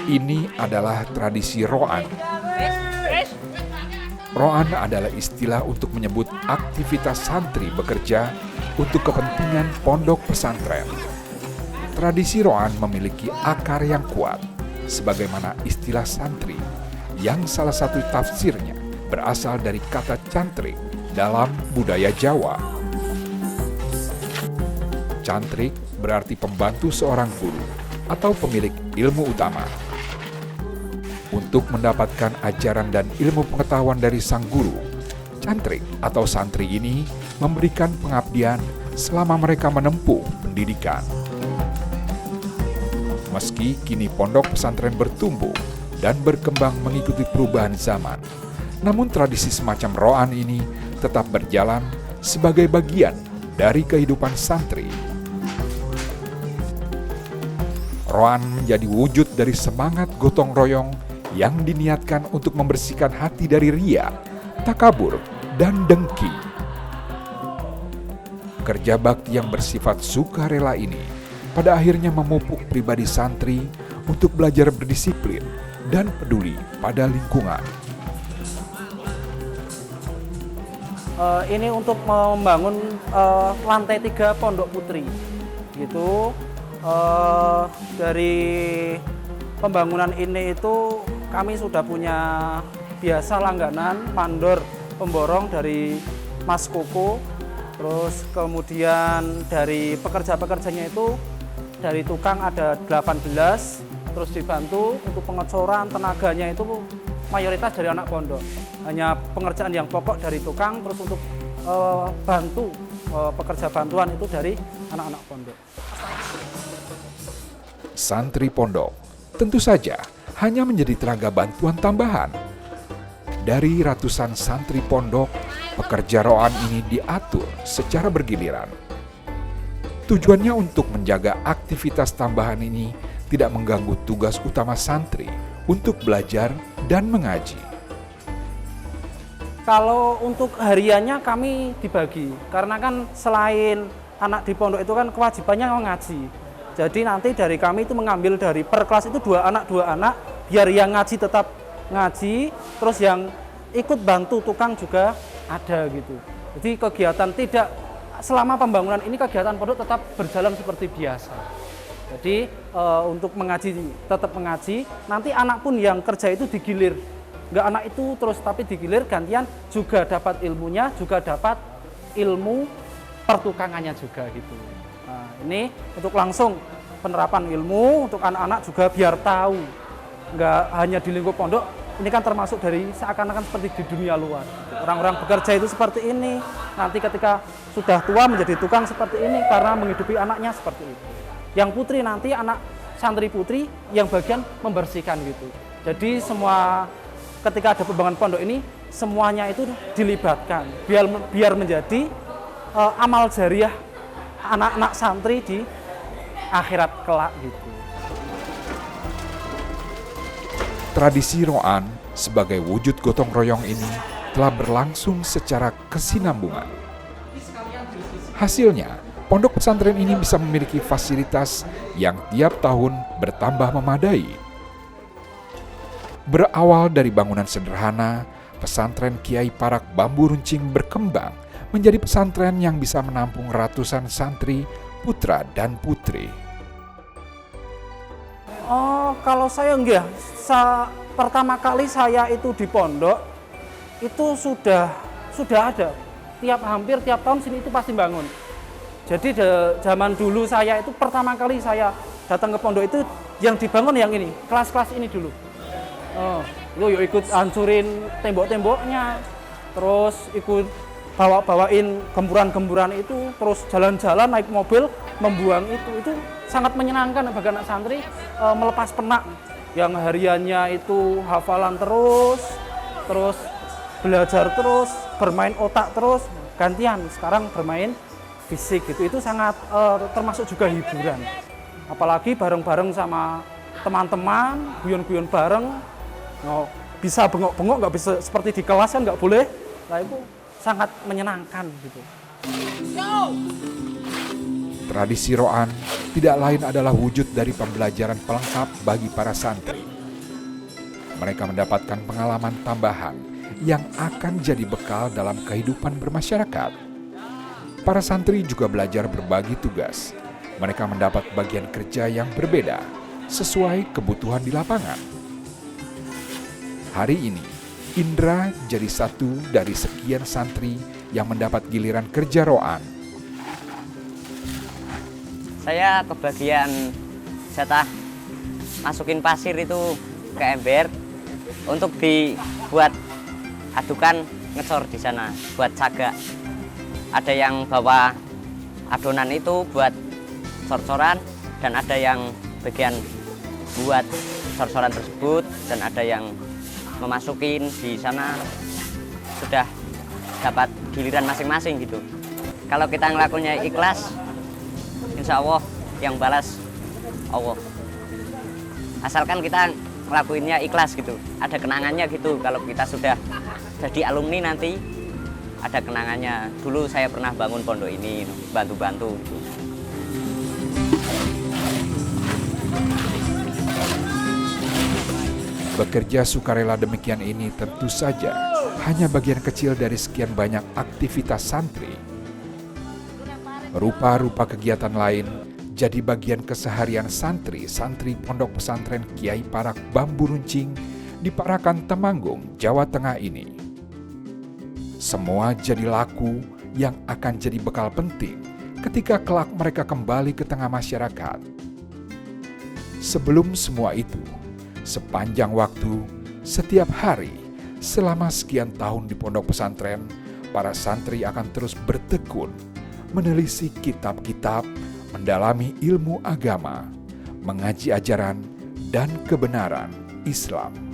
Ini adalah tradisi roan. Roan adalah istilah untuk menyebut aktivitas santri bekerja untuk kepentingan pondok pesantren. Tradisi roan memiliki akar yang kuat, sebagaimana istilah santri, yang salah satu tafsirnya berasal dari kata cantrik dalam budaya Jawa. Cantrik berarti pembantu seorang guru atau pemilik ilmu utama. Untuk mendapatkan ajaran dan ilmu pengetahuan dari sang guru, cantrik atau santri ini memberikan pengabdian selama mereka menempuh pendidikan. Meski kini pondok pesantren bertumbuh dan berkembang mengikuti perubahan zaman, namun tradisi semacam roan ini tetap berjalan sebagai bagian dari kehidupan santri. Roan menjadi wujud dari semangat gotong royong yang diniatkan untuk membersihkan hati dari ria, takabur, dan dengki. Kerja bakti yang bersifat sukarela ini pada akhirnya memupuk pribadi santri untuk belajar berdisiplin dan peduli pada lingkungan. Ini untuk membangun lantai 3 Pondok Putri, gitu. Dari pembangunan ini itu kami sudah punya biasa langganan mandor pemborong dari Mas Koko. Terus kemudian dari pekerja-pekerjanya itu dari tukang ada 18, terus dibantu untuk pengecoran tenaganya itu mayoritas dari anak pondok. Hanya pengerjaan yang pokok dari tukang, terus untuk bantu pekerja bantuan itu dari anak-anak pondok. Santri pondok tentu saja hanya menjadi tenaga bantuan tambahan. Dari ratusan santri pondok, pekerja roan ini diatur secara bergiliran. Tujuannya untuk menjaga aktivitas tambahan ini tidak mengganggu tugas utama santri untuk belajar dan mengaji. Kalau untuk hariannya kami dibagi, karena kan selain anak di pondok itu kan kewajibannya mengaji. Jadi nanti dari kami itu mengambil dari per kelas itu 2 anak, biar yang ngaji tetap ngaji, terus yang ikut bantu tukang juga ada gitu. Jadi kegiatan tidak, selama pembangunan ini kegiatan pondok tetap berjalan seperti biasa. Jadi untuk mengaji tetap mengaji, nanti anak pun yang kerja itu digilir. Enggak anak itu terus tapi digilir gantian juga dapat ilmunya, juga dapat ilmu pertukangannya juga gitu. Nah, ini untuk langsung penerapan ilmu untuk anak-anak juga biar tahu, nggak hanya di lingkup pondok. Ini kan termasuk dari seakan-akan seperti di dunia luar. Orang-orang bekerja itu seperti ini, nanti ketika sudah tua menjadi tukang seperti ini karena menghidupi anaknya seperti itu. Yang putri nanti anak santri putri yang bagian membersihkan gitu. Jadi semua ketika ada pembangunan pondok ini semuanya itu dilibatkan biar menjadi amal jariah anak-anak santri di akhirat kelak gitu. Tradisi roan sebagai wujud gotong royong ini telah berlangsung secara kesinambungan. Hasilnya, pondok pesantren ini bisa memiliki fasilitas yang tiap tahun bertambah memadai. Berawal dari bangunan sederhana, pesantren Kiai Parak Bambu Runcing berkembang menjadi pesantren yang bisa menampung ratusan santri, putra dan putri. Oh, kalau saya enggak, pertama kali saya itu di pondok itu sudah ada. Hampir tiap tahun sini itu pasti bangun. Jadi zaman dulu saya itu pertama kali saya datang ke pondok itu yang dibangun yang ini, kelas-kelas ini dulu. Itu ikut hancurin tembok-temboknya, terus ikut bawain gemburan-gemburan itu, terus jalan-jalan naik mobil membuang itu sangat menyenangkan bagi anak santri, melepas penat yang hariannya itu hafalan terus belajar terus, bermain otak terus, gantian sekarang bermain fisik gitu. Itu sangat termasuk juga hiburan, apalagi bareng-bareng sama teman-teman, guyon-guyon bareng, bisa bengok-bengok, nggak bisa seperti di kelas kan nggak boleh. Nah itu sangat menyenangkan gitu. Tradisi roan tidak lain adalah wujud dari pembelajaran pelengkap bagi para santri. mereka mendapatkan pengalaman tambahan yang akan jadi bekal dalam kehidupan bermasyarakat. Para santri juga belajar berbagi tugas. Mereka mendapat bagian kerja yang berbeda sesuai kebutuhan di lapangan. Hari ini, Indra jadi satu dari sekian santri yang mendapat giliran kerja roan. Saya kebagian jatah masukin pasir itu ke ember untuk dibuat adukan ngecor di sana buat cagak. Ada yang bawa adonan itu buat cor-coran dan ada yang bagian buat cor-coran tersebut dan ada yang memasukin di sana sudah dapat giliran masing-masing gitu. Kalau kita ngelakunya ikhlas, insya Allah yang balas Allah. Asalkan kita ngelakuinnya ikhlas gitu, ada kenangannya gitu. Kalau kita sudah jadi alumni nanti ada kenangannya. Dulu saya pernah bangun pondok ini, bantu-bantu. Bekerja sukarela demikian ini tentu saja hanya bagian kecil dari sekian banyak aktivitas santri. Rupa-rupa kegiatan lain jadi bagian keseharian santri-santri Pondok Pesantren Kiai Parak Bambu Runcing di Parakan Temanggung, Jawa Tengah ini. Semua jadi laku yang akan jadi bekal penting ketika kelak mereka kembali ke tengah masyarakat. Sebelum semua itu, sepanjang waktu, setiap hari, selama sekian tahun di pondok pesantren, para santri akan terus bertekun, menelisik kitab-kitab, mendalami ilmu agama, mengaji ajaran dan kebenaran Islam.